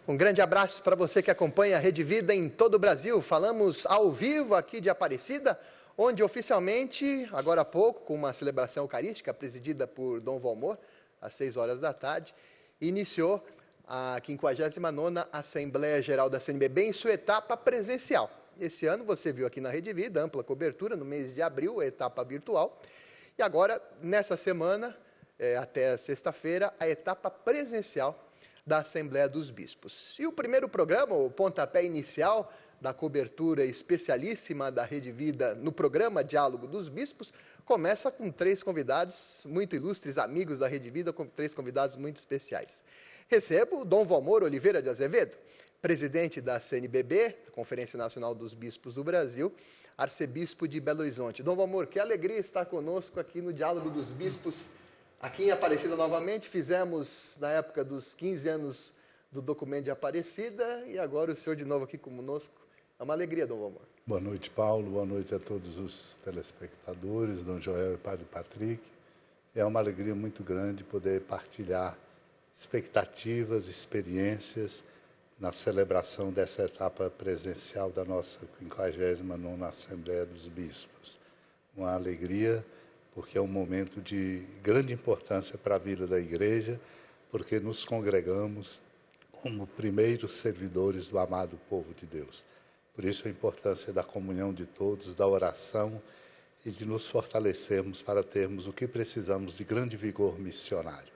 Um grande abraço para você que acompanha a Rede Vida em todo o Brasil. Falamos ao vivo aqui de Aparecida, onde oficialmente, agora há pouco, com uma celebração eucarística presidida por Dom Valmor, às 6 horas da tarde, iniciou a 59ª Assembleia Geral da CNBB em sua etapa presencial. Esse ano, você viu aqui na Rede Vida, ampla cobertura, no mês de abril, a etapa virtual. E agora, nessa semana, até sexta-feira, a etapa presencial da Assembleia dos Bispos. E o primeiro programa, o pontapé inicial da cobertura especialíssima da Rede Vida no programa Diálogo dos Bispos, começa com 3 convidados muito ilustres, amigos da Rede Vida, com 3 convidados muito especiais. Recebo o Dom Valmor Oliveira de Azevedo, presidente da CNBB, Conferência Nacional dos Bispos do Brasil, arcebispo de Belo Horizonte. Dom Valmor, que alegria estar conosco aqui no Diálogo dos Bispos, aqui em Aparecida novamente. Fizemos na época dos 15 anos do documento de Aparecida e agora o senhor de novo aqui conosco. É uma alegria, Dom Valmor. Boa noite, Paulo. Boa noite a todos os telespectadores, Dom Joel e Padre Patrick. É uma alegria muito grande poder partilhar expectativas, experiências na celebração dessa etapa presencial da nossa 59ª Assembleia dos Bispos. Uma alegria, porque é um momento de grande importância para a vida da Igreja, porque nos congregamos como primeiros servidores do amado povo de Deus. Por isso a importância da comunhão de todos, da oração e de nos fortalecermos para termos o que precisamos de grande vigor missionário.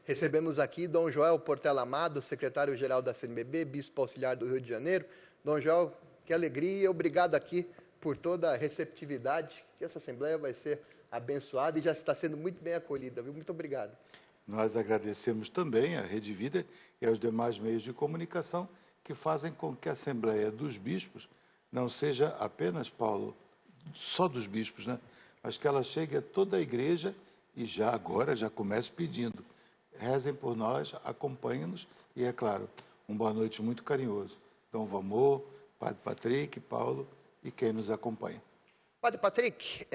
Recebemos aqui Dom Joel Portela Amado, secretário-geral da CNBB, bispo auxiliar do Rio de Janeiro. Dom Joel, que alegria, obrigado aqui por toda a receptividade, que essa Assembleia vai ser abençoada e já está sendo muito bem acolhida, viu? Muito obrigado. Nós agradecemos também à Rede Vida e aos demais meios de comunicação que fazem com que a Assembleia dos Bispos não seja apenas, Paulo, só dos bispos, né? Mas que ela chegue a toda a Igreja e já agora, já começo pedindo, rezem por nós, acompanhem-nos e, é claro, uma boa noite muito carinhoso. Dom Valmor, Padre Patrick, Paulo e quem nos acompanha. Padre Patrick,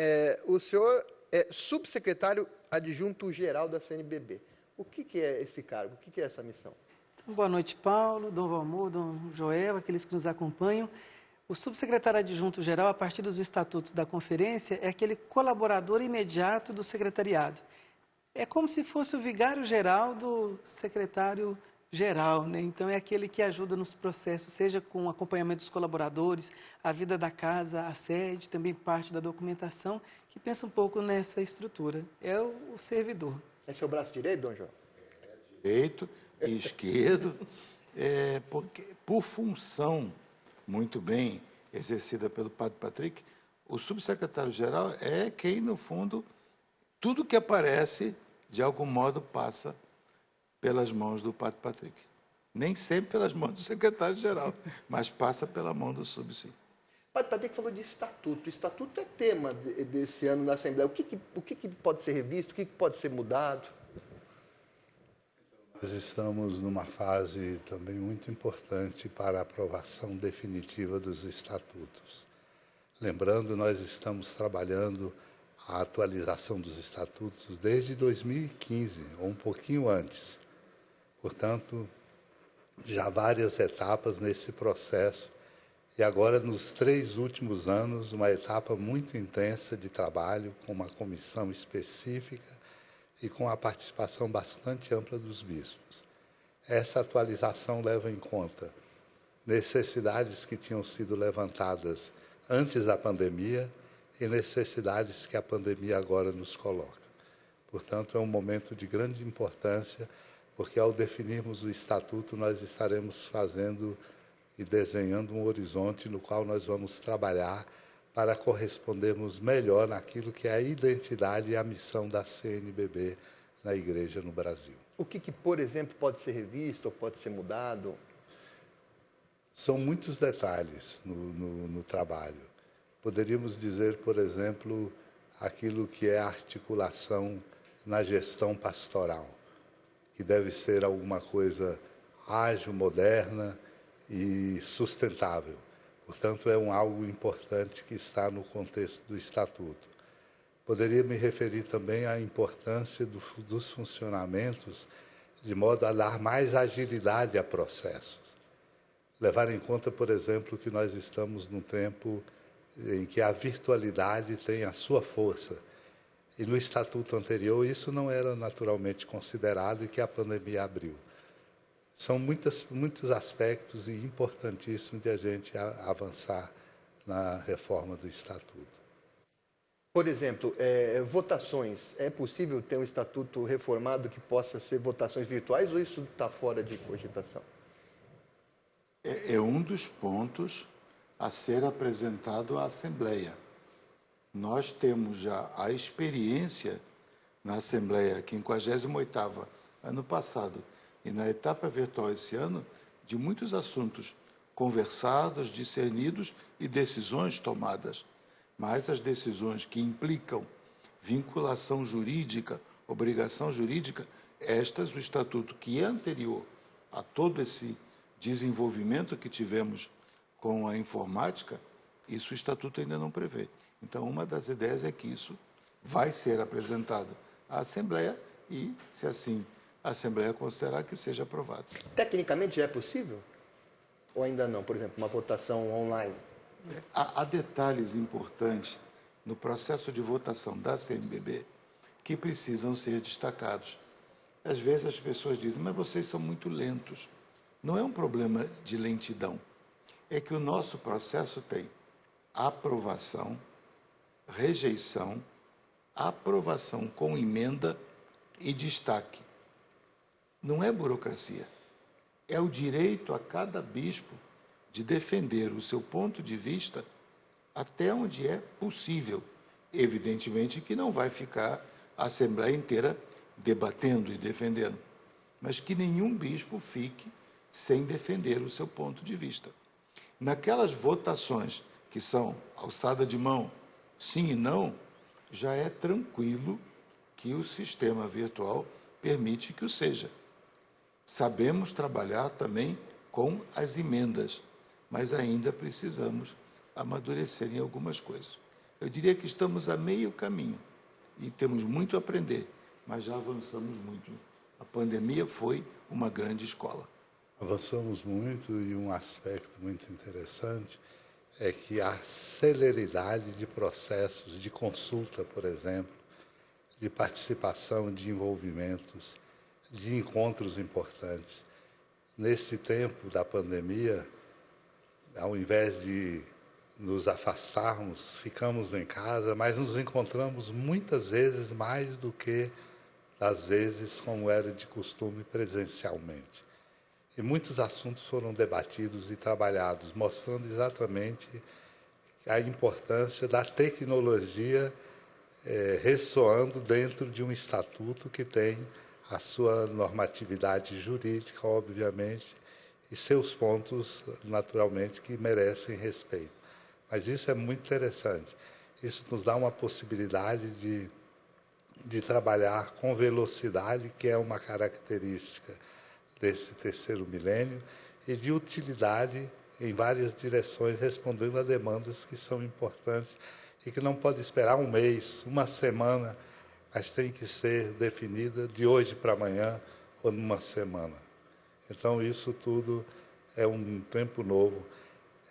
o senhor é subsecretário adjunto-geral da CNBB. O que é esse cargo? O que é essa missão? Então, boa noite, Paulo, Dom Valmor, Dom Joel, aqueles que nos acompanham. O subsecretário adjunto-geral, a partir dos estatutos da conferência, é aquele colaborador imediato do secretariado. É como se fosse o vigário-geral do secretário-geral, né? Então, é aquele que ajuda nos processos, seja com o acompanhamento dos colaboradores, a vida da casa, a sede, também parte da documentação, que pensa um pouco nessa estrutura. É o servidor. É seu braço direito, Dom João? Direito e esquerdo, porque, por função muito bem exercida pelo Padre Patrick, o subsecretário-geral é quem, no fundo, tudo que aparece, de algum modo, passa pelas mãos do Padre Patrick. Nem sempre pelas mãos do secretário-geral, mas passa pela mão do sim. O Padre Patrick falou de estatuto. O estatuto é tema desse ano na Assembleia. O que pode ser revisto? O que pode ser mudado? Nós estamos numa fase também muito importante para a aprovação definitiva dos estatutos. Lembrando, nós estamos trabalhando a atualização dos estatutos desde 2015, ou um pouquinho antes. Portanto, já várias etapas nesse processo. E agora, nos 3 últimos anos, uma etapa muito intensa de trabalho, com uma comissão específica e com a participação bastante ampla dos bispos. Essa atualização leva em conta necessidades que tinham sido levantadas antes da pandemia e necessidades que a pandemia agora nos coloca. Portanto, é um momento de grande importância, porque ao definirmos o estatuto, nós estaremos fazendo e desenhando um horizonte no qual nós vamos trabalhar para correspondermos melhor naquilo que é a identidade e a missão da CNBB na Igreja no Brasil. O que, por exemplo, pode ser revisto ou pode ser mudado? São muitos detalhes no trabalho. Poderíamos dizer, por exemplo, aquilo que é a articulação na gestão pastoral, que deve ser alguma coisa ágil, moderna e sustentável. Portanto, é algo importante que está no contexto do Estatuto. Poderia me referir também à importância dos funcionamentos de modo a dar mais agilidade a processos. Levar em conta, por exemplo, que nós estamos num tempo em que a virtualidade tem a sua força. E no estatuto anterior isso não era naturalmente considerado e que a pandemia abriu. São muitos aspectos e importantíssimos de a gente avançar na reforma do estatuto. Por exemplo, votações. É possível ter um estatuto reformado que possa ser votações virtuais ou isso está fora de cogitação? É um dos pontos a ser apresentado à Assembleia. Nós temos já a experiência na Assembleia 58ª, ano passado, e na etapa virtual esse ano, de muitos assuntos conversados, discernidos e decisões tomadas. Mas as decisões que implicam vinculação jurídica, obrigação jurídica, estas, o Estatuto que é anterior a todo esse desenvolvimento que tivemos com a informática, isso o Estatuto ainda não prevê. Então, uma das ideias é que isso vai ser apresentado à Assembleia e, se assim a Assembleia considerar, que seja aprovado. Tecnicamente já é possível? Ou ainda não? Por exemplo, uma votação online? Há detalhes importantes no processo de votação da CNBB que precisam ser destacados. Às vezes as pessoas dizem, mas vocês são muito lentos. Não é um problema de lentidão. É que o nosso processo tem aprovação, rejeição, aprovação com emenda e destaque. Não é burocracia. É o direito a cada bispo de defender o seu ponto de vista até onde é possível. Evidentemente que não vai ficar a Assembleia inteira debatendo e defendendo, mas que nenhum bispo fique sem defender o seu ponto de vista. Naquelas votações que são alçada de mão, sim e não, já é tranquilo que o sistema virtual permite que o seja. Sabemos trabalhar também com as emendas, mas ainda precisamos amadurecer em algumas coisas. Eu diria que estamos a meio caminho e temos muito a aprender, mas já avançamos muito. A pandemia foi uma grande escola. Avançamos muito e um aspecto muito interessante é que a celeridade de processos de consulta, por exemplo, de participação, de envolvimentos, de encontros importantes. Nesse tempo da pandemia, ao invés de nos afastarmos, ficamos em casa, mas nos encontramos muitas vezes mais do que, às vezes, como era de costume, presencialmente. E muitos assuntos foram debatidos e trabalhados, mostrando exatamente a importância da tecnologia ressoando dentro de um estatuto que tem a sua normatividade jurídica, obviamente, e seus pontos, naturalmente, que merecem respeito. Mas isso é muito interessante. Isso nos dá uma possibilidade de trabalhar com velocidade, que é uma característica desse terceiro milênio, e de utilidade em várias direções, respondendo a demandas que são importantes e que não pode esperar um mês, uma semana, mas tem que ser definida de hoje para amanhã ou numa semana. Então, isso tudo é um tempo novo.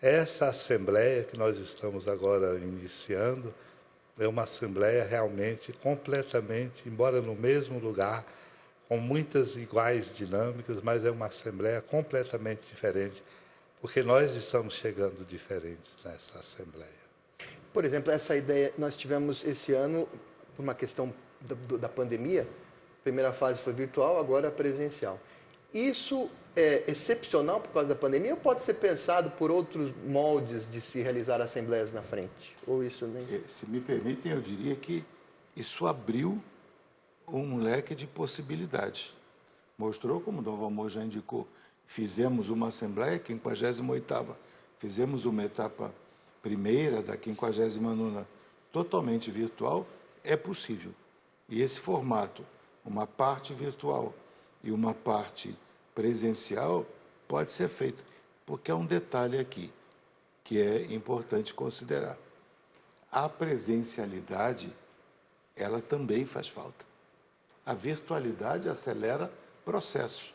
Essa Assembleia que nós estamos agora iniciando é uma Assembleia realmente completamente, embora no mesmo lugar, com muitas iguais dinâmicas, mas é uma Assembleia completamente diferente, porque nós estamos chegando diferentes nessa Assembleia. Por exemplo, essa ideia nós tivemos esse ano, por uma questão da pandemia, a primeira fase foi virtual, agora presencial. Isso é excepcional por causa da pandemia ou pode ser pensado por outros moldes de se realizar assembleias na frente? Ou isso nem... Se me permitem, eu diria que isso abriu um leque de possibilidades. Mostrou, como o Dom Valmor já indicou, fizemos uma Assembleia, 58ª, fizemos uma etapa primeira da 59ª totalmente virtual, é possível. E esse formato, uma parte virtual e uma parte presencial, pode ser feito, porque há um detalhe aqui que é importante considerar. A presencialidade, ela também faz falta. A virtualidade acelera processos.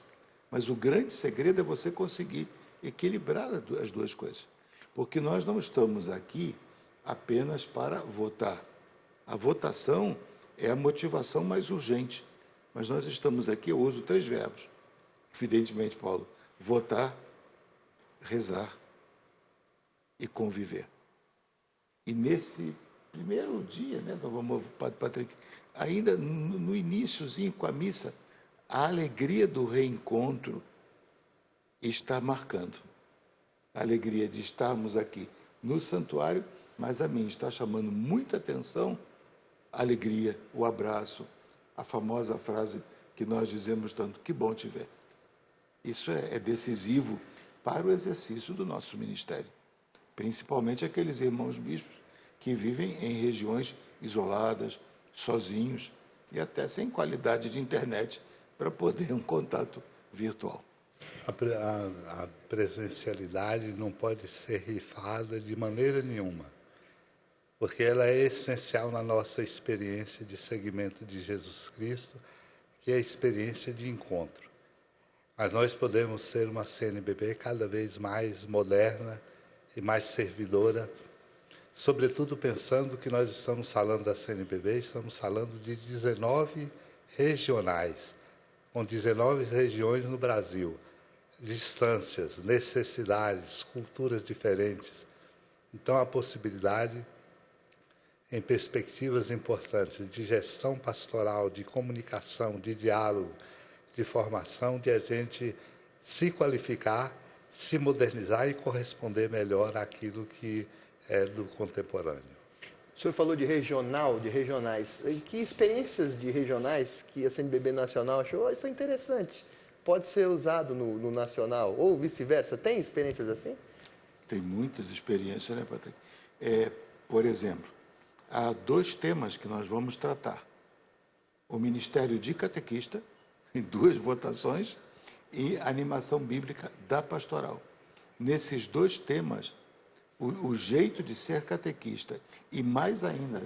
Mas o grande segredo é você conseguir equilibrar as duas coisas. Porque nós não estamos aqui apenas para votar. A votação é a motivação mais urgente. Mas nós estamos aqui, eu uso 3 verbos. Evidentemente, Paulo, votar, rezar e conviver. E nesse primeiro dia, né, do amor, Padre Patrick, ainda no iniciozinho com a missa, a alegria do reencontro está marcando. A alegria de estarmos aqui no santuário, mas a mim está chamando muita atenção a alegria, o abraço, a famosa frase que nós dizemos tanto, que bom te ver. Isso é decisivo para o exercício do nosso ministério, principalmente aqueles irmãos bispos que vivem em regiões isoladas, sozinhos e até sem qualidade de internet para poder um contato virtual. A presencialidade não pode ser rifada de maneira nenhuma, porque ela é essencial na nossa experiência de seguimento de Jesus Cristo, que é a experiência de encontro. Mas nós podemos ter uma CNBB cada vez mais moderna e mais servidora, sobretudo pensando que nós estamos falando da CNBB, estamos falando de 19 regionais, com 19 regiões no Brasil, distâncias, necessidades, culturas diferentes. Então, a possibilidade, em perspectivas importantes de gestão pastoral, de comunicação, de diálogo, de formação, de a gente se qualificar, se modernizar e corresponder melhor àquilo que é do contemporâneo. O senhor falou de regional, de regionais. E que experiências de regionais que a CNBB Nacional achou isso é interessante? Pode ser usado no nacional ou vice-versa? Tem experiências assim? Tem muitas experiências, né, Patrick? Por exemplo, há 2 temas que nós vamos tratar. O Ministério de Catequista, em 2 votações, e a animação bíblica da pastoral. Nesses 2 temas, o jeito de ser catequista, e mais ainda,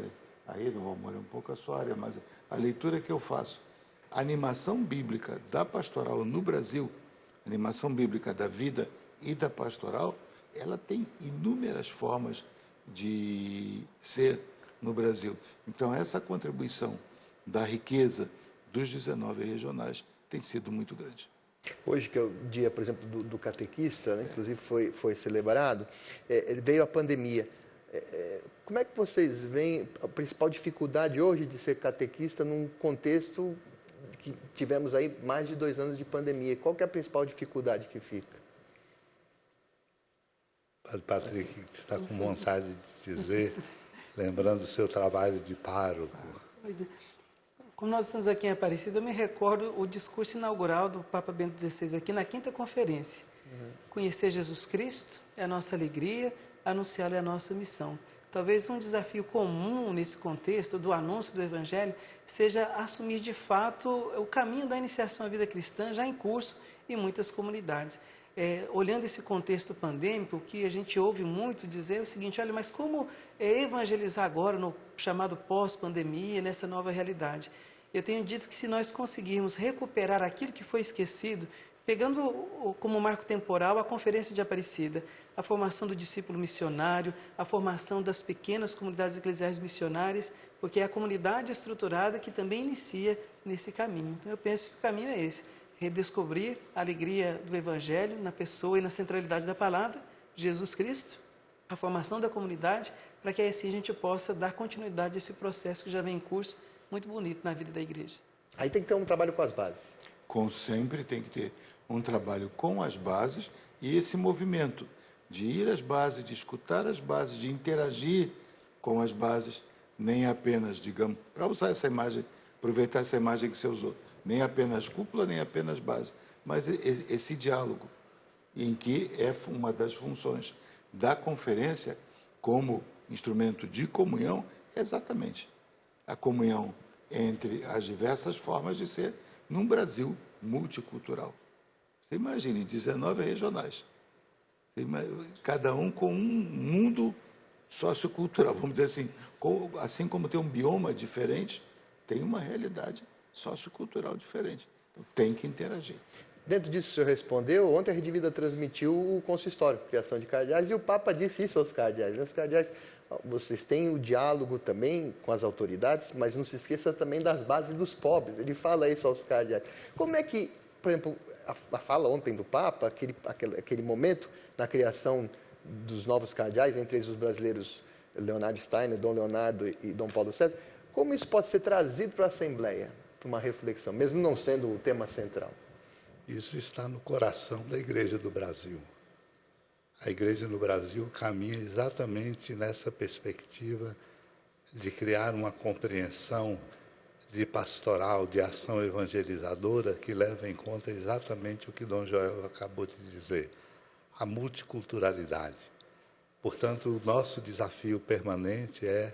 aí não vou morar um pouco a sua área, mas a leitura que eu faço, a animação bíblica da pastoral no Brasil, a animação bíblica da vida e da pastoral, ela tem inúmeras formas de ser no Brasil. Então, essa contribuição da riqueza dos 19 regionais tem sido muito grande. Hoje, que é o dia, por exemplo, do catequista, né? Inclusive foi celebrado, veio a pandemia. Como é que vocês veem a principal dificuldade hoje de ser catequista num contexto que tivemos aí mais de 2 anos de pandemia? Qual que é a principal dificuldade que fica? Padre Patrick, que está com vontade de dizer, lembrando do seu trabalho de pároco. Pois é. Como nós estamos aqui em Aparecida, eu me recordo o discurso inaugural do Papa Bento XVI aqui na 5ª conferência. Conhecer Jesus Cristo é a nossa alegria, anunciá-lo é a nossa missão. Talvez um desafio comum nesse contexto do anúncio do Evangelho seja assumir de fato o caminho da iniciação à vida cristã já em curso em muitas comunidades. Olhando esse contexto pandêmico, o que a gente ouve muito dizer é o seguinte: olha, mas como evangelizar agora no chamado pós-pandemia, nessa nova realidade? Eu tenho dito que se nós conseguirmos recuperar aquilo que foi esquecido, pegando como marco temporal a Conferência de Aparecida, a formação do discípulo missionário, a formação das pequenas comunidades eclesiais missionárias, porque é a comunidade estruturada que também inicia nesse caminho. Então eu penso que o caminho é esse: redescobrir a alegria do Evangelho na pessoa e na centralidade da palavra, Jesus Cristo, a formação da comunidade, para que assim a gente possa dar continuidade a esse processo que já vem em curso, muito bonito na vida da igreja. Aí tem que ter um trabalho com as bases. Sempre tem que ter um trabalho com as bases e esse movimento de ir às bases, de escutar as bases, de interagir com as bases, nem apenas, digamos, para usar essa imagem, aproveitar essa imagem que você usou, nem apenas cúpula, nem apenas base, mas esse diálogo, em que é uma das funções da conferência como instrumento de comunhão, exatamente a comunhão entre as diversas formas de ser num Brasil multicultural. Você imagine, 19 regionais, cada um com um mundo sociocultural, vamos dizer assim como tem um bioma diferente, tem uma realidade sociocultural diferente. Então, tem que interagir. Dentro disso, o senhor respondeu. Ontem a Rede Vida transmitiu o consistório, criação de cardeais, e o Papa disse isso aos cardeais. Os cardeais, vocês têm o diálogo também com as autoridades, mas não se esqueça também das bases dos pobres. Ele fala isso aos cardeais. Como é que, por exemplo, a fala ontem do Papa, aquele momento na criação dos novos cardeais, entre eles os brasileiros Leonardo Steiner, Dom Leonardo e Dom Paulo César, como isso pode ser trazido para a Assembleia, para uma reflexão, mesmo não sendo o tema central? Isso está no coração da Igreja do Brasil. A Igreja no Brasil caminha exatamente nessa perspectiva de criar uma compreensão de pastoral, de ação evangelizadora que leva em conta exatamente o que Dom Joel acabou de dizer, a multiculturalidade. Portanto, o nosso desafio permanente é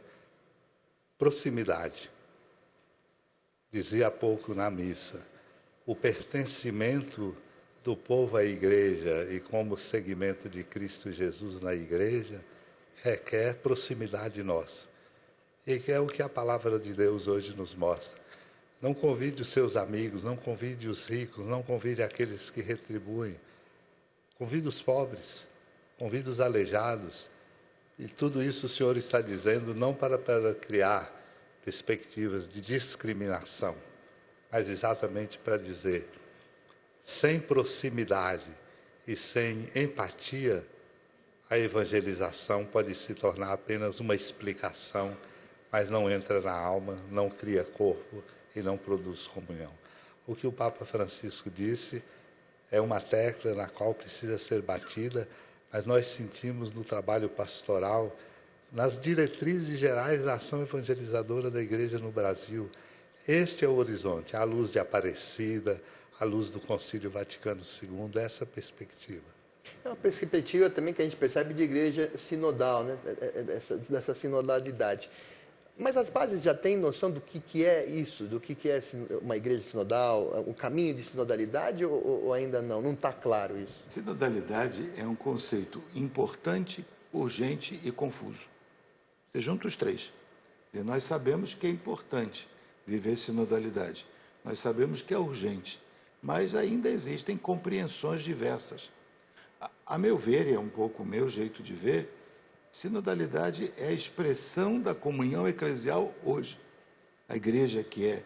proximidade. Dizia há pouco na missa, o pertencimento do povo à igreja e como segmento de Cristo Jesus na igreja requer proximidade nossa. E que é o que a palavra de Deus hoje nos mostra. Não convide os seus amigos, não convide os ricos, não convide aqueles que retribuem. Convide os pobres, convide os aleijados. E tudo isso o Senhor está dizendo não para criar perspectivas de discriminação, mas exatamente para dizer, sem proximidade e sem empatia, a evangelização pode se tornar apenas uma explicação, mas não entra na alma, não cria corpo e não produz comunhão. O que o Papa Francisco disse é uma tecla na qual precisa ser batida, mas nós sentimos no trabalho pastoral, nas diretrizes gerais da ação evangelizadora da Igreja no Brasil. Este é o horizonte, à luz de Aparecida, à luz do Concílio Vaticano II, essa perspectiva. É uma perspectiva também que a gente percebe de igreja sinodal, né? Dessa sinodalidade. Mas as bases já têm noção do que é isso, do que é uma igreja sinodal, o caminho de sinodalidade ou ainda não? Não está claro isso? Sinodalidade é um conceito importante, urgente e confuso. Você junta os três. E nós sabemos que é importante viver sinodalidade. Nós sabemos que é urgente, mas ainda existem compreensões diversas. A meu ver, e é um pouco o meu jeito de ver, sinodalidade é a expressão da comunhão eclesial hoje. A igreja, que é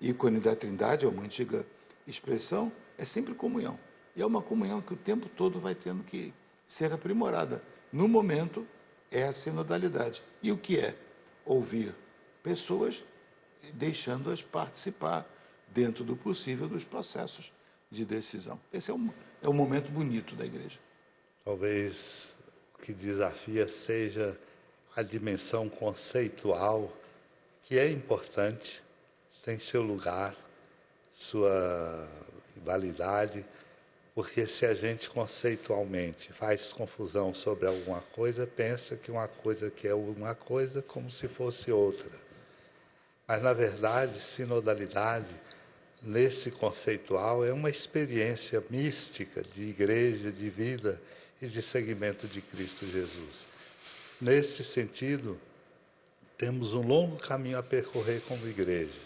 ícone da Trindade, é uma antiga expressão, é sempre comunhão. E é uma comunhão que o tempo todo vai tendo que ser aprimorada. No momento, é a sinodalidade. E o que é? Ouvir pessoas, deixando-as participar, dentro do possível, dos processos de decisão. Esse é um momento bonito da igreja. Talvez o que desafia seja a dimensão conceitual, que é importante, tem seu lugar, sua validade, porque se a gente conceitualmente faz confusão sobre alguma coisa, pensa que uma coisa que é uma coisa como se fosse outra. Mas, na verdade, sinodalidade, nesse conceitual, é uma experiência mística de igreja, de vida e de seguimento de Cristo Jesus. Nesse sentido, temos um longo caminho a percorrer como igreja,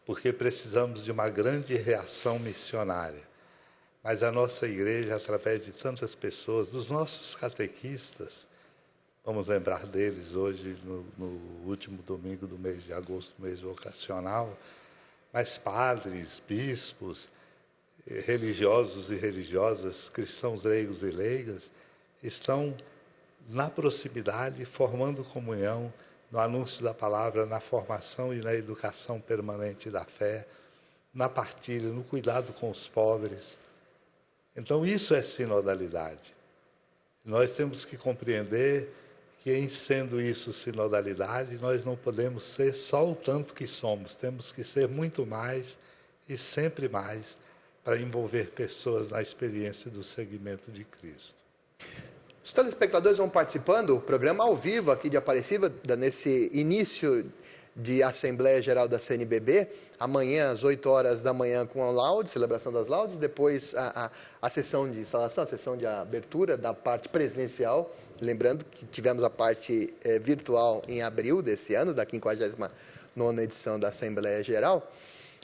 porque precisamos de uma grande reação missionária. Mas a nossa igreja, através de tantas pessoas, dos nossos catequistas, vamos lembrar deles hoje no último domingo do mês de agosto, mês vocacional, mas padres, bispos, religiosos e religiosas, cristãos leigos e leigas, estão na proximidade, formando comunhão, no anúncio da palavra, na formação e na educação permanente da fé, na partilha, no cuidado com os pobres. Então, isso é sinodalidade. Nós temos que compreender que, em sendo isso sinodalidade, nós não podemos ser só o tanto que somos, temos que ser muito mais e sempre mais para envolver pessoas na experiência do seguimento de Cristo. Os telespectadores vão participando, o programa ao vivo aqui de Aparecida, nesse início de Assembleia Geral da CNBB, amanhã às 8 horas da manhã com a laude, celebração das laudes, depois a sessão de instalação, a sessão de abertura da parte presencial, lembrando que tivemos a parte virtual em abril desse ano, da 59ª edição da Assembleia Geral,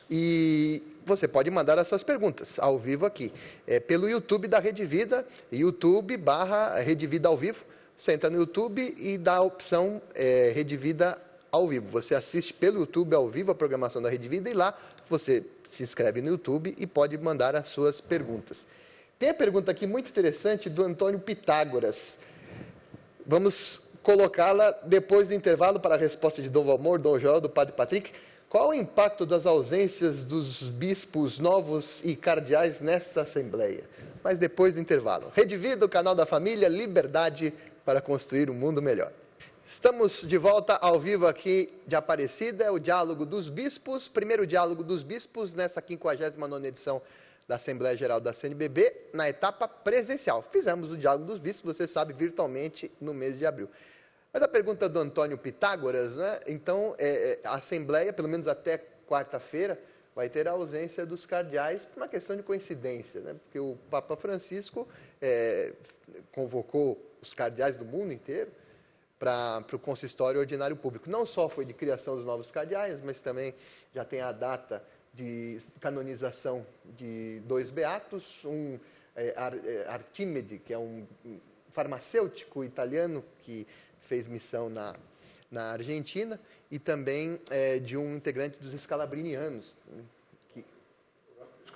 e você pode mandar as suas perguntas ao vivo aqui, pelo YouTube da Rede Vida, YouTube/Rede Vida ao vivo. Você entra no YouTube e dá a opção Rede Vida ao vivo. Você assiste pelo YouTube ao vivo a programação da Rede Vida e lá você se inscreve no YouTube e pode mandar as suas perguntas. Tem a pergunta aqui muito interessante do Antônio Pitágoras. Vamos colocá-la depois do intervalo para a resposta de Dom Valmor, Dom Joel, do Padre Patrick. Qual o impacto das ausências dos bispos novos e cardeais nesta Assembleia? Mas depois do intervalo. Rede Vida, o canal da família, liberdade para construir um mundo melhor. Estamos de volta ao vivo aqui de Aparecida, o Diálogo dos Bispos, primeiro Diálogo dos Bispos nessa 59ª edição da Assembleia Geral da CNBB, na etapa presencial. Fizemos o Diálogo dos Bispos, você sabe, virtualmente no mês de abril. Mas a pergunta do Antônio Pitágoras, né? Então, a Assembleia, pelo menos até quarta-feira, vai ter a ausência dos cardeais por uma questão de coincidência, né? Porque o Papa Francisco convocou os cardeais do mundo inteiro para o consistório ordinário público. Não só foi de criação dos novos cardeais, mas também já tem a data de canonização de 2 beatos, Arquímede, que é um farmacêutico italiano que fez missão na Argentina, e também de um integrante dos escalabrinianos,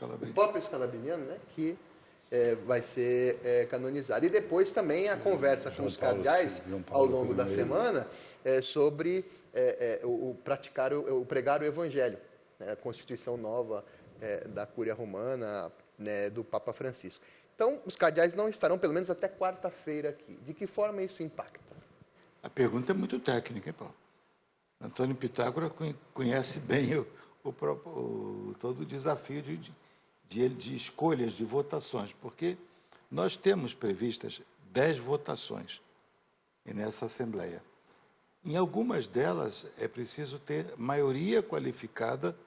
o Papa Escalabriniano, né, que vai ser canonizado. E depois também a conversa com os cardeais ao longo da semana sobre pregar o Evangelho, a Constituição nova da Cúria Romana, do Papa Francisco. Então, os cardeais não estarão, pelo menos até quarta-feira aqui. De que forma isso impacta? A pergunta é muito técnica, hein, Paulo? Antônio Pitágoras conhece bem todo o desafio de escolhas, de votações, porque nós temos previstas 10 votações nessa Assembleia. Em algumas delas é preciso ter maioria qualificada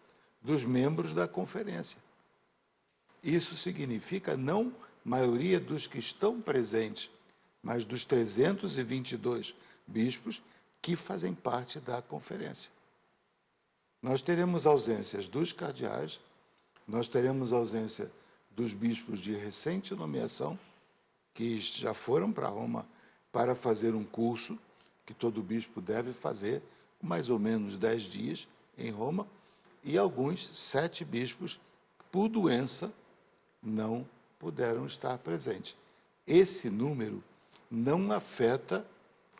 dos membros da conferência. Isso significa não maioria dos que estão presentes, mas dos 322 bispos que fazem parte da conferência. Nós teremos ausências dos cardeais, nós teremos ausência dos bispos de recente nomeação, que já foram para Roma para fazer um curso que todo bispo deve fazer, mais ou menos 10 dias em Roma, e alguns 7 bispos, por doença, não puderam estar presentes. Esse número não afeta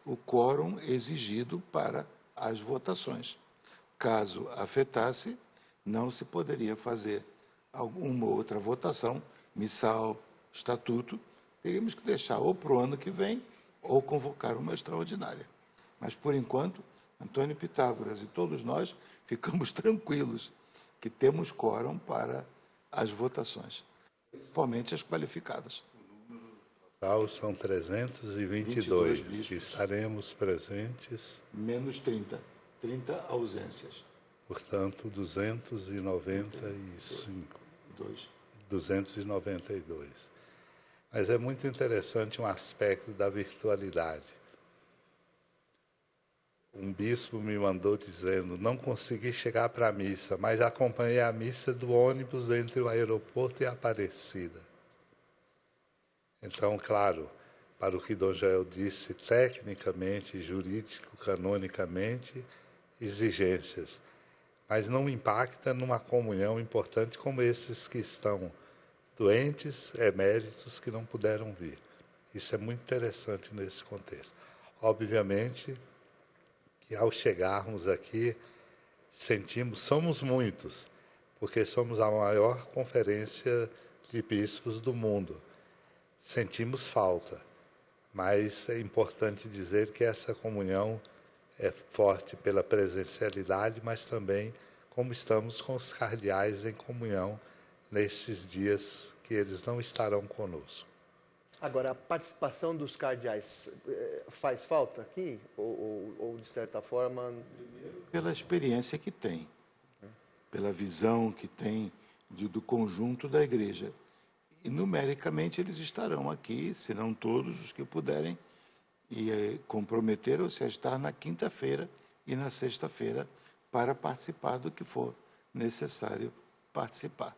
o quórum exigido para as votações. Caso afetasse, não se poderia fazer alguma outra votação, missal, estatuto, teríamos que deixar ou para o ano que vem ou convocar uma extraordinária. Mas, por enquanto, Antônio Pitágoras e todos nós ficamos tranquilos que temos quórum para as votações, principalmente as qualificadas. Total são 322 que estaremos presentes. Menos 30 ausências. Portanto, 295. 292. Mas é muito interessante um aspecto da virtualidade. Um bispo me mandou dizendo, não consegui chegar para a missa, mas acompanhei a missa do ônibus entre o aeroporto e a Aparecida. Então, claro, para o que Dom Joel disse, tecnicamente, jurídico, canonicamente, exigências, mas não impacta numa comunhão importante como esses que estão doentes, eméritos, que não puderam vir. Isso é muito interessante nesse contexto. Obviamente que ao chegarmos aqui, somos muitos, porque somos a maior conferência de bispos do mundo. Sentimos falta, mas é importante dizer que essa comunhão é forte pela presencialidade, mas também como estamos com os cardeais em comunhão nesses dias que eles não estarão conosco. Agora, a participação dos cardeais faz falta aqui? Ou de certa forma... Pela experiência que tem, pela visão que tem do conjunto da igreja. E, numericamente, eles estarão aqui, se não todos os que puderem, e comprometeram-se a estar na quinta-feira e na sexta-feira para participar do que for necessário participar.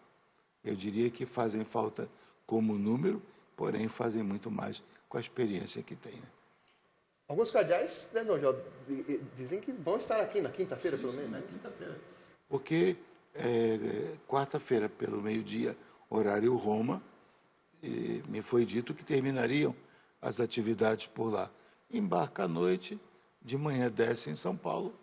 Eu diria que fazem falta como número, porém fazem muito mais com a experiência que têm. Né? Alguns cardeais, né, Dom João, dizem que vão estar aqui na quinta-feira, pelo menos. Na quinta-feira. Porque quarta-feira, pelo meio-dia, horário Roma, me foi dito que terminariam as atividades por lá. Embarca à noite, de manhã desce em São Paulo,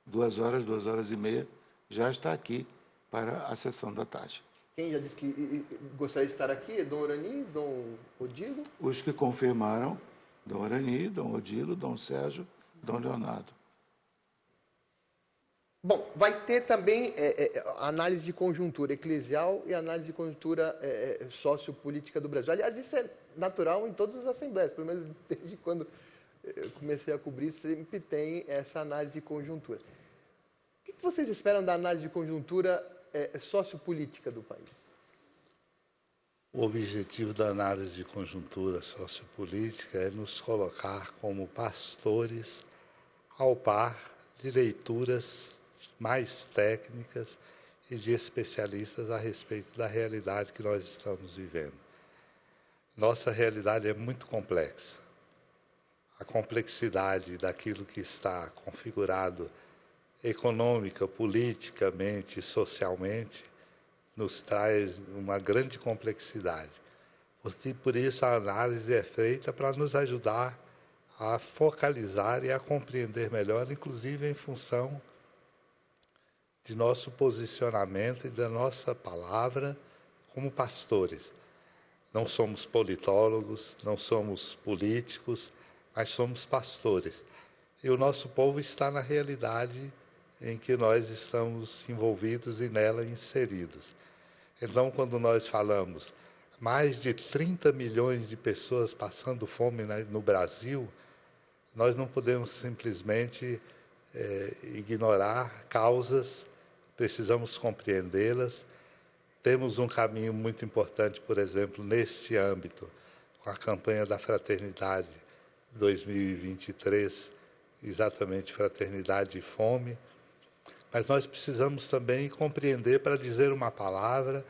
2 horas e meia, já está aqui para a sessão da tarde. Quem já disse que gostaria de estar aqui? Dom Orani, Dom Odilo? Os que confirmaram, Dom Orani, Dom Odilo, Dom Sérgio, Dom Leonardo. Bom, vai ter também análise de conjuntura eclesial e análise de conjuntura sociopolítica do Brasil. Aliás, isso é natural em todas as assembleias, pelo menos desde quando eu comecei a cobrir, sempre tem essa análise de conjuntura. O que vocês esperam da análise de conjuntura sociopolítica do país? O objetivo da análise de conjuntura sociopolítica é nos colocar como pastores ao par de leituras mais técnicas e de especialistas a respeito da realidade que nós estamos vivendo. Nossa realidade é muito complexa. A complexidade daquilo que está configurado econômica, politicamente, socialmente, nos traz uma grande complexidade. Por isso, a análise é feita para nos ajudar a focalizar e a compreender melhor, inclusive em função de nosso posicionamento e da nossa palavra como pastores. Não somos politólogos, não somos políticos, mas somos pastores. E o nosso povo está na realidade em que nós estamos envolvidos e nela inseridos. Então, quando nós falamos mais de 30 milhões de pessoas passando fome no Brasil, nós não podemos simplesmente ignorar causas, precisamos compreendê-las. Temos um caminho muito importante, por exemplo, neste âmbito, com a campanha da Fraternidade 2023, exatamente Fraternidade e Fome. Mas nós precisamos também compreender para dizer uma palavra,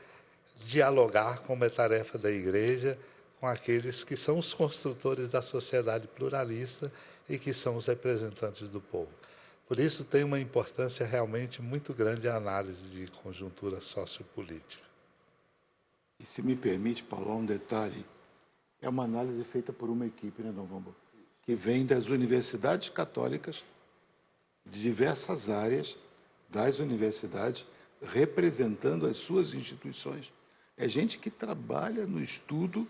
dialogar, como é tarefa da Igreja, com aqueles que são os construtores da sociedade pluralista e que são os representantes do povo. Por isso tem uma importância realmente muito grande a análise de conjuntura sociopolítica. E se me permite, Paulo, um detalhe, é uma análise feita por uma equipe, né, Dom Vambo, que vem das universidades católicas, de diversas áreas das universidades, representando as suas instituições. É gente que trabalha no estudo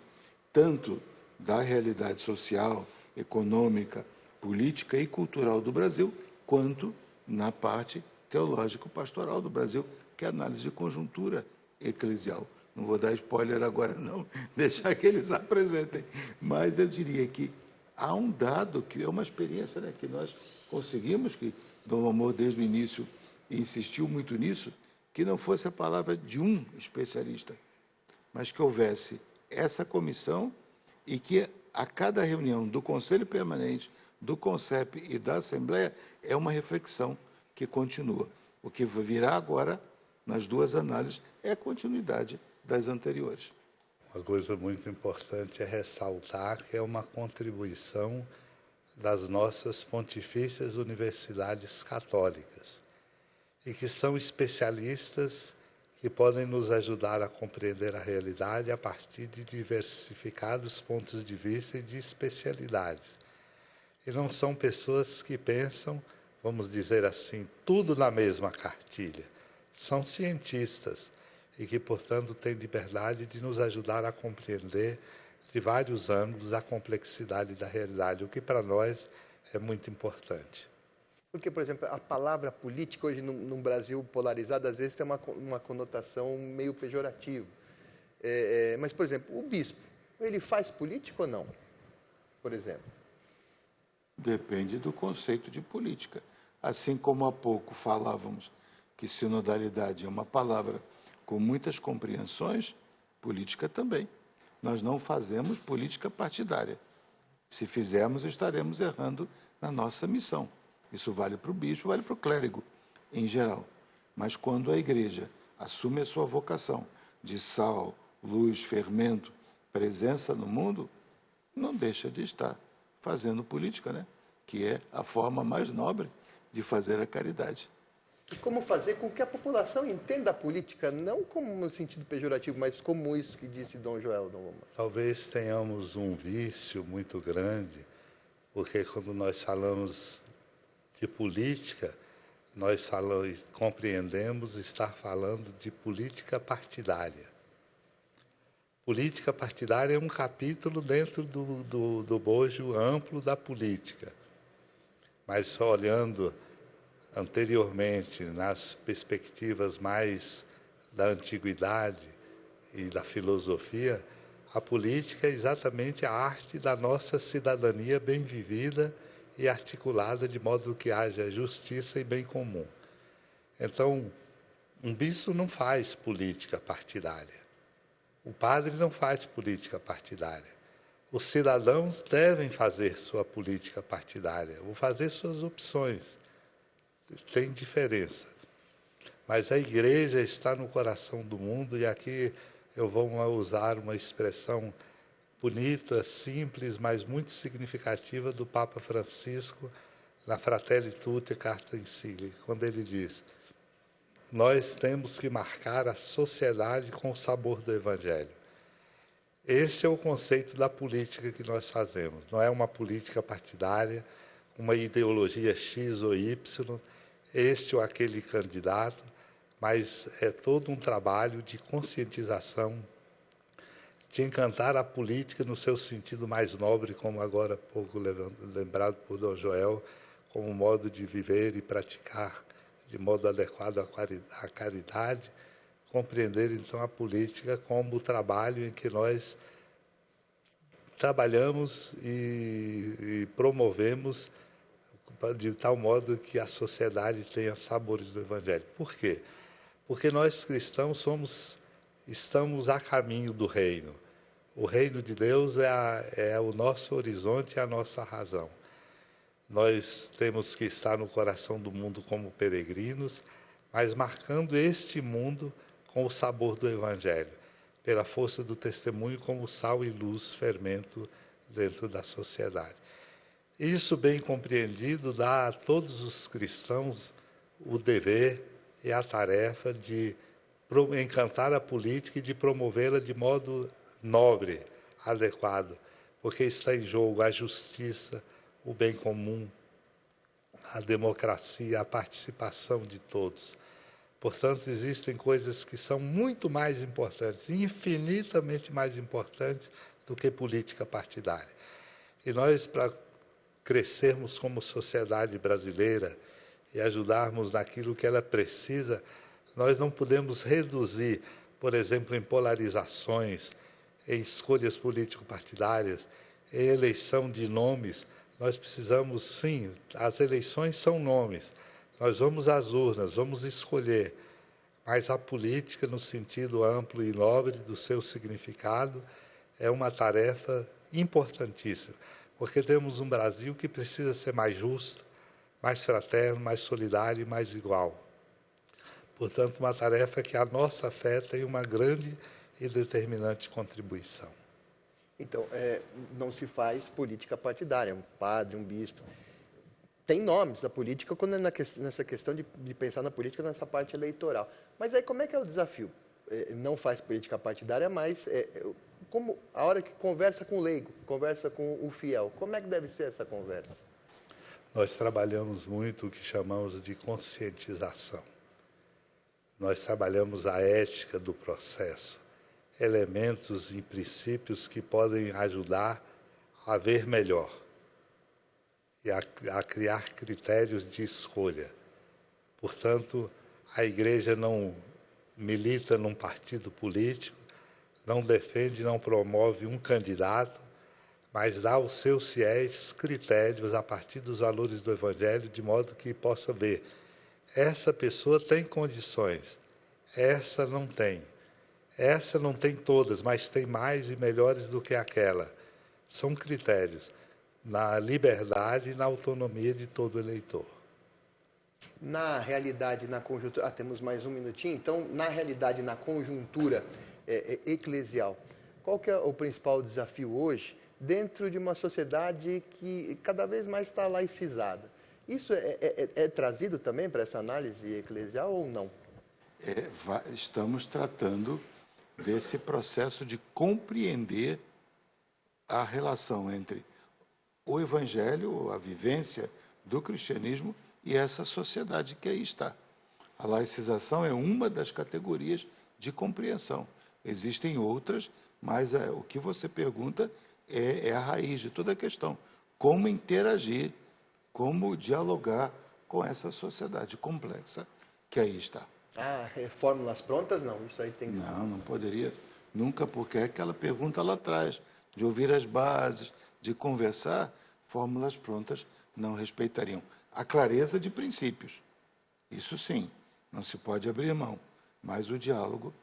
tanto da realidade social, econômica, política e cultural do Brasil, quanto na parte teológico-pastoral do Brasil, que é a análise de conjuntura eclesial. Não vou dar spoiler agora, não, deixar que eles apresentem. Mas eu diria que há um dado que é uma experiência, né, que nós conseguimos, que Dom Amor, desde o início, insistiu muito nisso, que não fosse a palavra de um especialista, mas que houvesse essa comissão e que a cada reunião do Conselho Permanente, do CONCEP e da Assembleia é uma reflexão que continua. O que virá agora, nas duas análises, é a continuidade das anteriores. Uma coisa muito importante é ressaltar que é uma contribuição das nossas pontifícias universidades católicas e que são especialistas que podem nos ajudar a compreender a realidade a partir de diversificados pontos de vista e de especialidades. E não são pessoas que pensam, vamos dizer assim, tudo na mesma cartilha. São cientistas e que, portanto, têm liberdade de nos ajudar a compreender de vários ângulos a complexidade da realidade, o que para nós é muito importante. Porque, por exemplo, a palavra política hoje num Brasil polarizado, às vezes tem uma conotação meio pejorativa. Mas, por exemplo, o bispo, ele faz política ou não? Por exemplo. Depende do conceito de política. Assim como há pouco falávamos que sinodalidade é uma palavra com muitas compreensões, política também. Nós não fazemos política partidária. Se fizermos, estaremos errando na nossa missão. Isso vale para o bispo, vale para o clérigo, em geral. Mas quando a Igreja assume a sua vocação de sal, luz, fermento, presença no mundo, não deixa de estar fazendo política, né? Que é a forma mais nobre de fazer a caridade. E como fazer com que a população entenda a política, não como no sentido pejorativo, mas como isso que disse Dom Joel, Dom Valmor? Talvez tenhamos um vício muito grande, porque quando nós falamos de política, nós compreendemos estar falando de política partidária. Política partidária é um capítulo dentro do bojo amplo da política. Mas só olhando anteriormente, nas perspectivas mais da antiguidade e da filosofia, a política é exatamente a arte da nossa cidadania bem vivida e articulada de modo que haja justiça e bem comum. Então, um bispo não faz política partidária. O padre não faz política partidária. Os cidadãos devem fazer sua política partidária, ou fazer suas opções. Tem diferença. Mas a igreja está no coração do mundo, e aqui eu vou usar uma expressão bonita, simples, mas muito significativa do Papa Francisco na Fratelli Tutti, Carta Encíclica, quando ele diz: nós temos que marcar a sociedade com o sabor do Evangelho. Esse é o conceito da política que nós fazemos. Não é uma política partidária, uma ideologia X ou Y, este ou aquele candidato, mas é todo um trabalho de conscientização, de encantar a política no seu sentido mais nobre, como agora há pouco lembrado por Dom Joel, como modo de viver e praticar de modo adequado à caridade, compreender então a política como o trabalho em que nós trabalhamos e promovemos de tal modo que a sociedade tenha sabores do Evangelho. Por quê? Porque nós cristãos estamos a caminho do reino. O reino de Deus é o nosso horizonte e a nossa razão. Nós temos que estar no coração do mundo como peregrinos, mas marcando este mundo com o sabor do Evangelho, pela força do testemunho como sal e luz, fermento dentro da sociedade. Isso bem compreendido dá a todos os cristãos o dever e a tarefa de encantar a política e de promovê-la de modo nobre, adequado, porque está em jogo a justiça, o bem comum, a democracia, a participação de todos. Portanto, existem coisas que são muito mais importantes, infinitamente mais importantes do que política partidária. E nós, para crescermos como sociedade brasileira e ajudarmos naquilo que ela precisa, nós não podemos reduzir, por exemplo, em polarizações, em escolhas político-partidárias, em eleição de nomes. Nós precisamos, sim, as eleições são nomes. Nós vamos às urnas, vamos escolher, mas a política, no sentido amplo e nobre do seu significado, é uma tarefa importantíssima, porque temos um Brasil que precisa ser mais justo, mais fraterno, mais solidário e mais igual. Portanto, uma tarefa que a nossa fé tem uma grande e determinante contribuição. Então, não se faz política partidária, um padre, um bispo. Tem nomes da política quando é nessa questão de pensar na política nessa parte eleitoral. Mas aí como é que é o desafio? Não faz política partidária, mas como a hora que conversa com o leigo, conversa com o fiel, como é que deve ser essa conversa? Nós trabalhamos muito o que chamamos de conscientização. Nós trabalhamos a ética do processo, elementos e princípios que podem ajudar a ver melhor e a criar critérios de escolha. Portanto, a igreja não milita num partido político, não defende, não promove um candidato, mas dá aos seus fiéis critérios a partir dos valores do Evangelho, de modo que possa ver, essa pessoa tem condições, essa não tem. Essa não tem todas, mas tem mais e melhores do que aquela. São critérios na liberdade e na autonomia de todo eleitor. Na realidade, na conjuntura... temos mais um minutinho. Então, na realidade, na conjuntura eclesial, qual que é o principal desafio hoje dentro de uma sociedade que cada vez mais está laicizada? Isso é trazido também para essa análise eclesial ou não? Estamos tratando desse processo de compreender a relação entre o Evangelho, a vivência do cristianismo e essa sociedade que aí está. A laicização é uma das categorias de compreensão. Existem outras, mas o que você pergunta é a raiz de toda a questão. Como interagir, como dialogar com essa sociedade complexa que aí está. Fórmulas prontas? Não, isso aí tem... Não poderia nunca, porque é aquela pergunta lá atrás, de ouvir as bases, de conversar, fórmulas prontas não respeitariam. A clareza de princípios, isso sim, não se pode abrir mão, mas o diálogo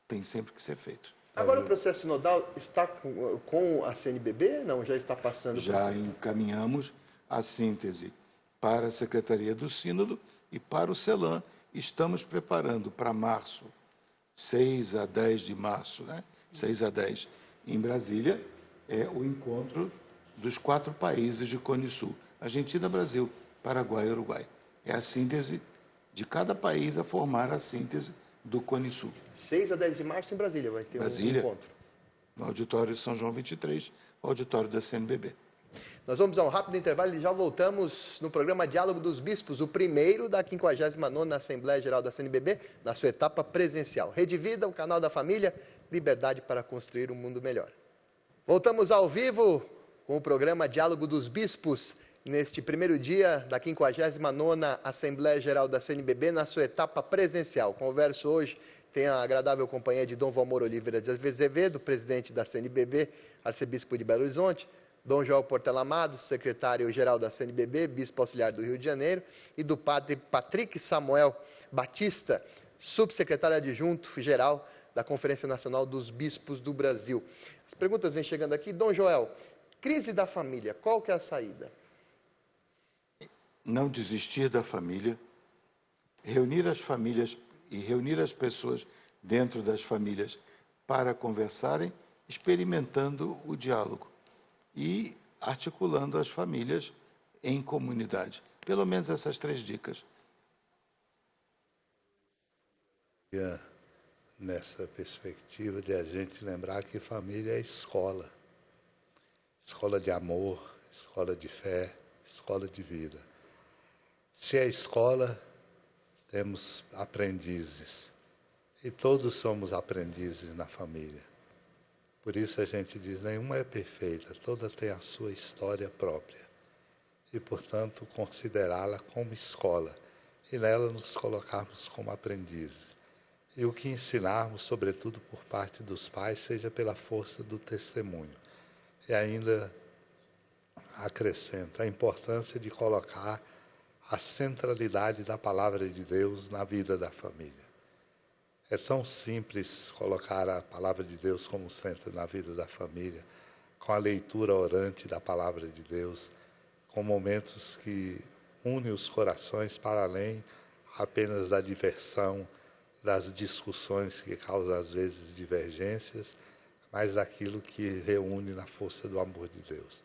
tem sempre que ser feito. Agora o processo sinodal está com a CNBB? Não, já está passando? Já encaminhamos a síntese para a Secretaria do Sínodo e para o CELAM. Estamos preparando para março, 6 a 10 de março, 6 a 10, em Brasília, o encontro dos 4 países de Cone Sul, Argentina, Brasil, Paraguai e Uruguai. É a síntese de cada país a formar a síntese do Cone Sul. 6 a 10 de março em Brasília vai ter um encontro. No auditório de São João 23, auditório da CNBB. Nós vamos a um rápido intervalo e já voltamos no programa Diálogo dos Bispos, o primeiro da 59ª Assembleia Geral da CNBB, na sua etapa presencial. Rede Vida, o canal da família, liberdade para construir um mundo melhor. Voltamos ao vivo com o programa Diálogo dos Bispos, neste primeiro dia da 59ª Assembleia Geral da CNBB, na sua etapa presencial. Converso hoje, tem a agradável companhia de Dom Valmor Oliveira de Azevedo, presidente da CNBB, arcebispo de Belo Horizonte, Dom João Portela Amado, secretário-geral da CNBB, bispo auxiliar do Rio de Janeiro, e do padre Patrick Samuel Batista, subsecretário adjunto-geral da Conferência Nacional dos Bispos do Brasil. As perguntas vêm chegando aqui. Dom Joel, crise da família, qual que é a saída? Não desistir da família, reunir as famílias e reunir as pessoas dentro das famílias para conversarem, experimentando o diálogo e articulando as famílias em comunidade. Pelo menos essas 3 dicas. Nessa perspectiva de a gente lembrar que família é escola. Escola de amor, escola de fé, escola de vida. Se é escola, temos aprendizes. E todos somos aprendizes na família. Por isso a gente diz, nenhuma é perfeita, toda tem a sua história própria. E, portanto, considerá-la como escola e nela nos colocarmos como aprendizes. E o que ensinarmos, sobretudo por parte dos pais, seja pela força do testemunho. E ainda acrescento a importância de colocar a centralidade da palavra de Deus na vida da família. É tão simples colocar a palavra de Deus como centro na vida da família, com a leitura orante da palavra de Deus, com momentos que unem os corações para além apenas da diversão, das discussões que causam às vezes divergências, mas daquilo que reúne na força do amor de Deus.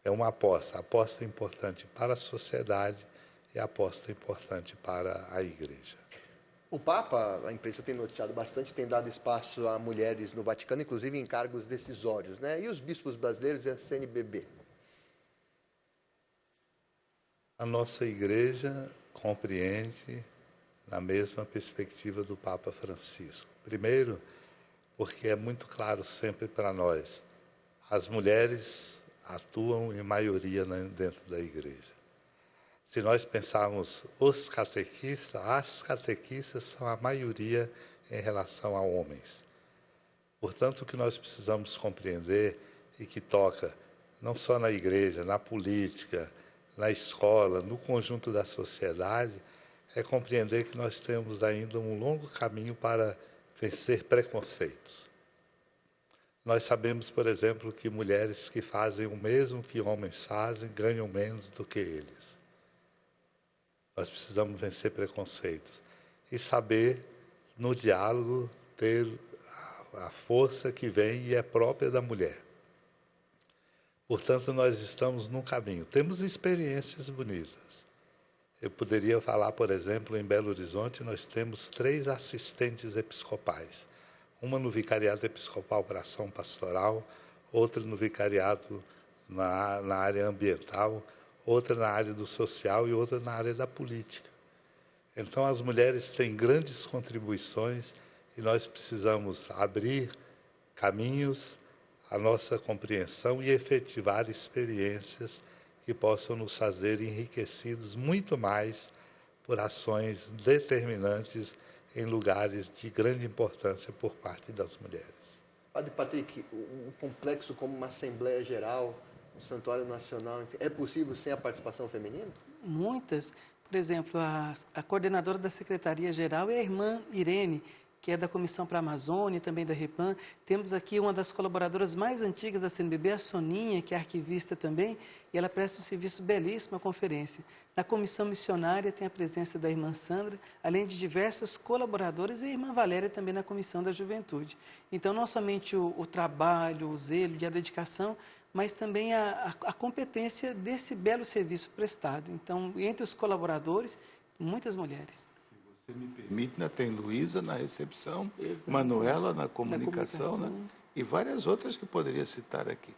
É uma aposta. A aposta é importante para a sociedade e a aposta é importante para a igreja. O Papa, a imprensa tem noticiado bastante, tem dado espaço a mulheres no Vaticano, inclusive em cargos decisórios, né? E os bispos brasileiros e a CNBB? A nossa igreja compreende na mesma perspectiva do Papa Francisco. Primeiro, porque é muito claro sempre para nós, as mulheres atuam em maioria dentro da igreja. Se nós pensarmos os catequistas, as catequistas são a maioria em relação a homens. Portanto, o que nós precisamos compreender e que toca não só na igreja, na política, na escola, no conjunto da sociedade, é compreender que nós temos ainda um longo caminho para vencer preconceitos. Nós sabemos, por exemplo, que mulheres que fazem o mesmo que homens fazem ganham menos do que eles. Nós precisamos vencer preconceitos e saber, no diálogo, ter a força que vem e é própria da mulher. Portanto, nós estamos num caminho. Temos experiências bonitas. Eu poderia falar, por exemplo, em Belo Horizonte, nós temos 3 assistentes episcopais. Uma no Vicariato Episcopal para Ação Pastoral, outra no Vicariato na área ambiental, outra na área do social e outra na área da política. Então, as mulheres têm grandes contribuições e nós precisamos abrir caminhos à nossa compreensão e efetivar experiências que possam nos fazer enriquecidos muito mais por ações determinantes em lugares de grande importância por parte das mulheres. Padre Patrick, um complexo como uma Assembleia Geral, um Santuário Nacional, enfim, é possível sem a participação feminina? Muitas. Por exemplo, a coordenadora da Secretaria-Geral é a irmã Irene, que é da Comissão para a Amazônia, também da REPAM. Temos aqui uma das colaboradoras mais antigas da CNBB, a Soninha, que é arquivista também, e ela presta um serviço belíssimo à conferência. Na comissão missionária tem a presença da irmã Sandra, além de diversas colaboradoras, e a irmã Valéria também na comissão da juventude. Então, não somente o trabalho, o zelo e a dedicação, mas também a competência desse belo serviço prestado. Então, entre os colaboradores, muitas mulheres. Se você me permite, né, tem Luísa na recepção, Exato. Manuela na comunicação, né, e várias outras que poderia citar aqui.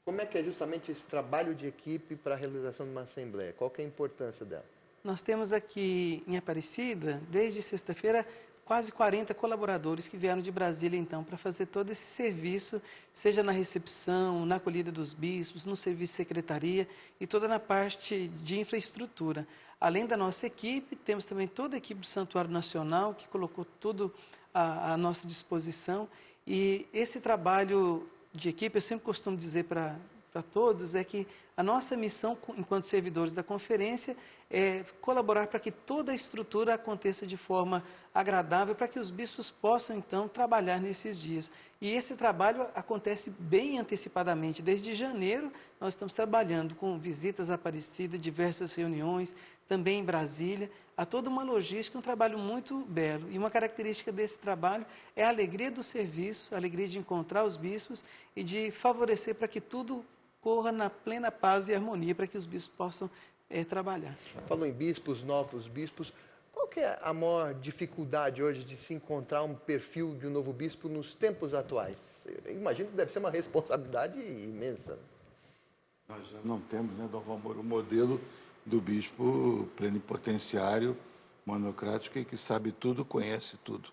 Como é que é justamente esse trabalho de equipe para a realização de uma Assembleia? Qual que é a importância dela? Nós temos aqui em Aparecida, desde sexta-feira, quase 40 colaboradores que vieram de Brasília, então, para fazer todo esse serviço, seja na recepção, na acolhida dos bispos, no serviço de secretaria e toda na parte de infraestrutura. Além da nossa equipe, temos também toda a equipe do Santuário Nacional, que colocou tudo à nossa disposição. E esse trabalho de equipe, eu sempre costumo dizer para todos, é que a nossa missão, enquanto servidores da conferência, é colaborar para que toda a estrutura aconteça de forma agradável, para que os bispos possam, então, trabalhar nesses dias. E esse trabalho acontece bem antecipadamente. Desde janeiro, nós estamos trabalhando com visitas a Aparecida, diversas reuniões, também em Brasília. Há toda uma logística, um trabalho muito belo. E uma característica desse trabalho é a alegria do serviço, a alegria de encontrar os bispos e de favorecer para que tudo corra na plena paz e harmonia, para que os bispos possam trabalhar. Falou em bispos, novos bispos. Qual que é a maior dificuldade hoje de se encontrar um perfil de um novo bispo nos tempos atuais? Eu imagino que deve ser uma responsabilidade imensa. Nós já não temos, né, Dom Valmor, o modelo do bispo plenipotenciário, monocrático e que sabe tudo, conhece tudo.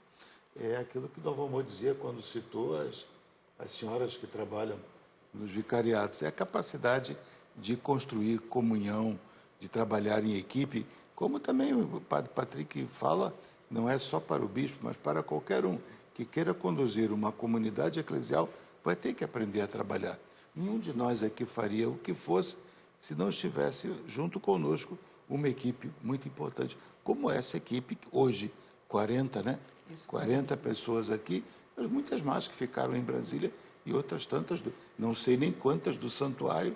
É aquilo que Dom Valmor dizia quando citou as senhoras que trabalham nos vicariatos. É a capacidade de construir comunhão, de trabalhar em equipe, como também o padre Patrick fala, não é só para o bispo, mas para qualquer um que queira conduzir uma comunidade eclesial, vai ter que aprender a trabalhar. Nenhum de nós aqui faria o que fosse se não estivesse junto conosco uma equipe muito importante, como essa equipe, hoje, 40, né? 40 pessoas aqui, mas muitas mais que ficaram em Brasília e outras tantas, não sei nem quantas do santuário.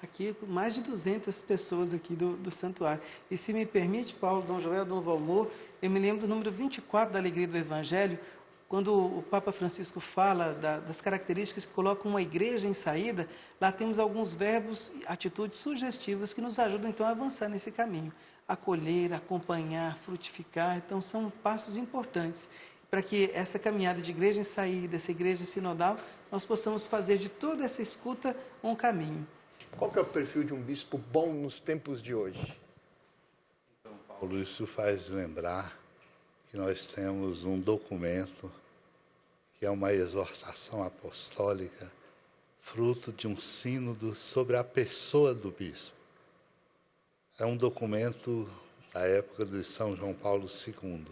Aqui, mais de 200 pessoas aqui do santuário. E se me permite, Paulo, Dom Joel, Dom Valmor, eu me lembro do número 24 da Alegria do Evangelho, quando o Papa Francisco fala das características que colocam uma igreja em saída, lá temos alguns verbos, atitudes sugestivas que nos ajudam, então, a avançar nesse caminho. Acolher, acompanhar, frutificar, então, são passos importantes para que essa caminhada de igreja em saída, essa igreja sinodal, nós possamos fazer de toda essa escuta um caminho. Qual que é o perfil de um bispo bom nos tempos de hoje? Então, Paulo, isso faz lembrar que nós temos um documento que é uma exortação apostólica, fruto de um sínodo sobre a pessoa do bispo. É um documento da época de São João Paulo II,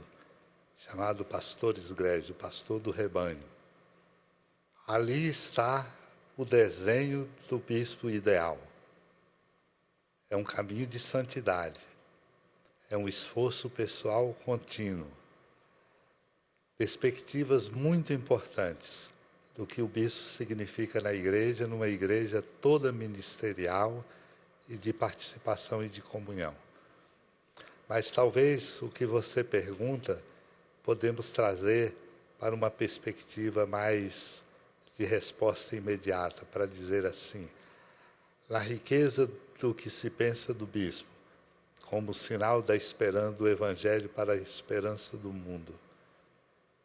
chamado Pastores Grégio, pastor do rebanho. Ali está o desenho do bispo ideal. É um caminho de santidade, é um esforço pessoal contínuo. Perspectivas muito importantes do que o bispo significa na igreja, numa igreja toda ministerial e de participação e de comunhão. Mas talvez o que você pergunta podemos trazer para uma perspectiva mais de resposta imediata, para dizer assim, a riqueza do que se pensa do bispo, como sinal da esperança do Evangelho para a esperança do mundo.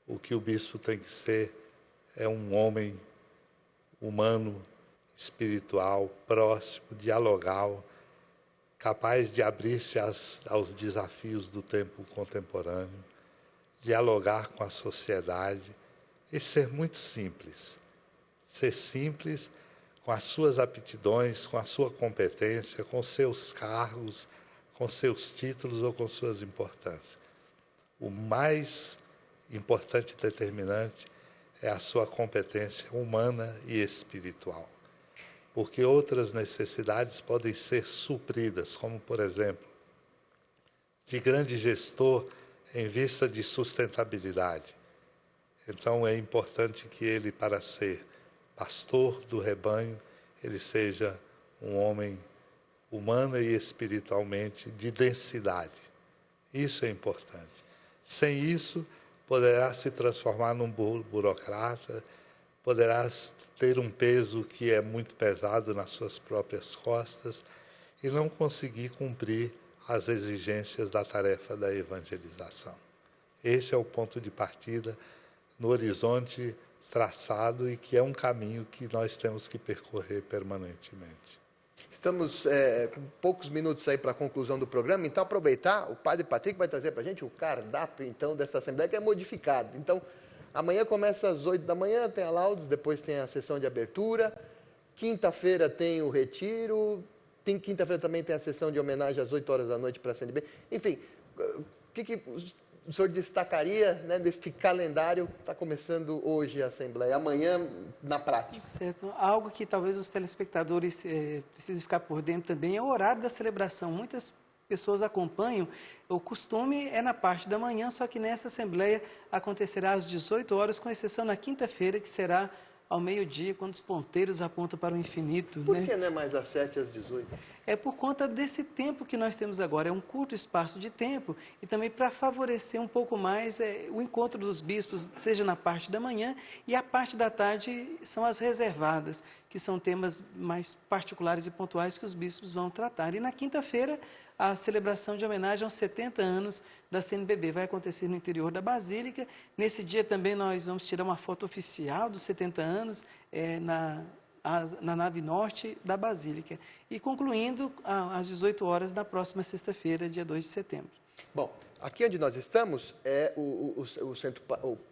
O que o bispo tem que ser é um homem humano, espiritual, próximo, dialogal, capaz de abrir-se aos desafios do tempo contemporâneo, dialogar com a sociedade e ser muito simples. Ser simples com as suas aptidões, com a sua competência, com seus cargos, com seus títulos ou com suas importâncias. O mais importante e determinante é a sua competência humana e espiritual. Porque outras necessidades podem ser supridas, como, por exemplo, de grande gestor em vista de sustentabilidade. Então, é importante que ele, para ser pastor do rebanho, ele seja um homem humana e espiritualmente de densidade. Isso é importante. Sem isso, poderá se transformar num burocrata, poderá ter um peso que é muito pesado nas suas próprias costas e não conseguir cumprir as exigências da tarefa da evangelização. Esse é o ponto de partida no horizonte traçado e que é um caminho que nós temos que percorrer permanentemente. Estamos com poucos minutos aí para a conclusão do programa, então aproveitar, o Padre Patrick vai trazer para a gente o cardápio então dessa Assembleia que é modificado. Então, amanhã começa às 8 da manhã, tem a laudes, depois tem a sessão de abertura, quinta-feira tem o retiro, quinta-feira também tem a sessão de homenagem às 8 horas da noite para a CNB. Enfim, o que o senhor destacaria, né, deste calendário que está começando hoje a Assembleia, amanhã na prática? Certo. Algo que talvez os telespectadores precisem ficar por dentro também é o horário da celebração. Muitas pessoas acompanham, o costume é na parte da manhã, só que nessa Assembleia acontecerá às 18 horas, com exceção na quinta-feira, que será ao meio-dia, quando os ponteiros apontam para o infinito. Por que não é mais às 7 às 18? É por conta desse tempo que nós temos agora, é um curto espaço de tempo, e também para favorecer um pouco mais o encontro dos bispos, seja na parte da manhã, e a parte da tarde são as reservadas, que são temas mais particulares e pontuais que os bispos vão tratar. E na quinta-feira, a celebração de homenagem aos 70 anos da CNBB vai acontecer no interior da Basílica. Nesse dia também nós vamos tirar uma foto oficial dos 70 anos na nave norte da Basílica. E concluindo às 18 horas da próxima sexta-feira, dia 2 de setembro. Bom, aqui onde nós estamos é o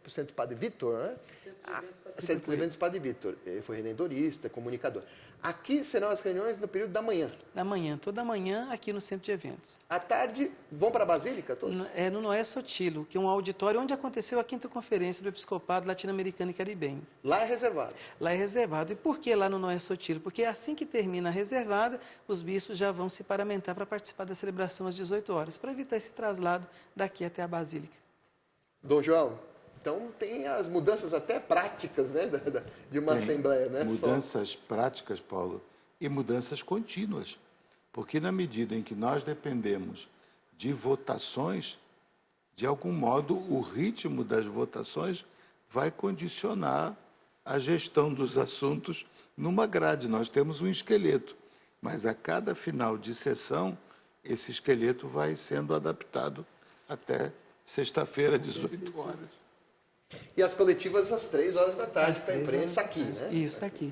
Centro Padre Vitor, né? Centro de Eventos Padre Vitor. Ele foi redentorista, comunicador. Aqui serão as reuniões no período da manhã. Da manhã, toda manhã, aqui no Centro de Eventos. À tarde, vão para a Basílica? É no Noé Sotilo, que é um auditório onde aconteceu a 5ª Conferência do Episcopado Latino-Americano e Caribenho. Lá é reservado? Lá é reservado. E por que lá no Noé Sotilo? Porque assim que termina a reservada, os bispos já vão se paramentar para participar da celebração às 18 horas, para evitar esse traslado daqui até a Basílica. Dom João, então tem as mudanças até práticas, né, de uma Assembleia, né? Mudanças práticas, Paulo, e mudanças contínuas. Porque na medida em que nós dependemos de votações, de algum modo o ritmo das votações vai condicionar a gestão dos assuntos numa grade. Nós temos um esqueleto, mas a cada final de sessão, esse esqueleto vai sendo adaptado até sexta-feira, 18 horas. E as coletivas às 3 horas da tarde para a imprensa aqui, né? Isso, aqui.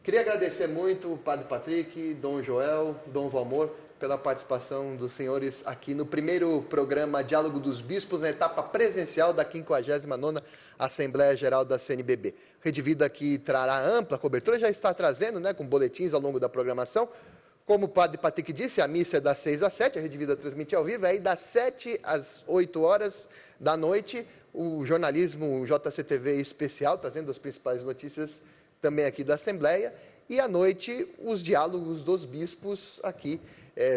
Queria agradecer muito o Padre Patrick, Dom Joel, Dom Valmor, pela participação dos senhores aqui no primeiro programa Diálogo dos Bispos, na etapa presencial da 59ª Assembleia Geral da CNBB. Rede Vida aqui trará ampla cobertura, já está trazendo, né, com boletins ao longo da programação. Como o Padre Patrick disse, a missa é das 6 às 7, a Rede Vida transmite ao vivo, aí das 7 às 8 horas da noite, o jornalismo JCTV especial, trazendo as principais notícias também aqui da Assembleia, e à noite os diálogos dos bispos aqui,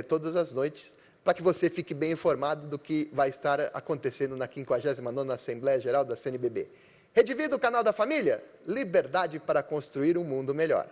todas as noites, para que você fique bem informado do que vai estar acontecendo na 59ª Assembleia Geral da CNBB. Rede Vida, o canal da família, liberdade para construir um mundo melhor.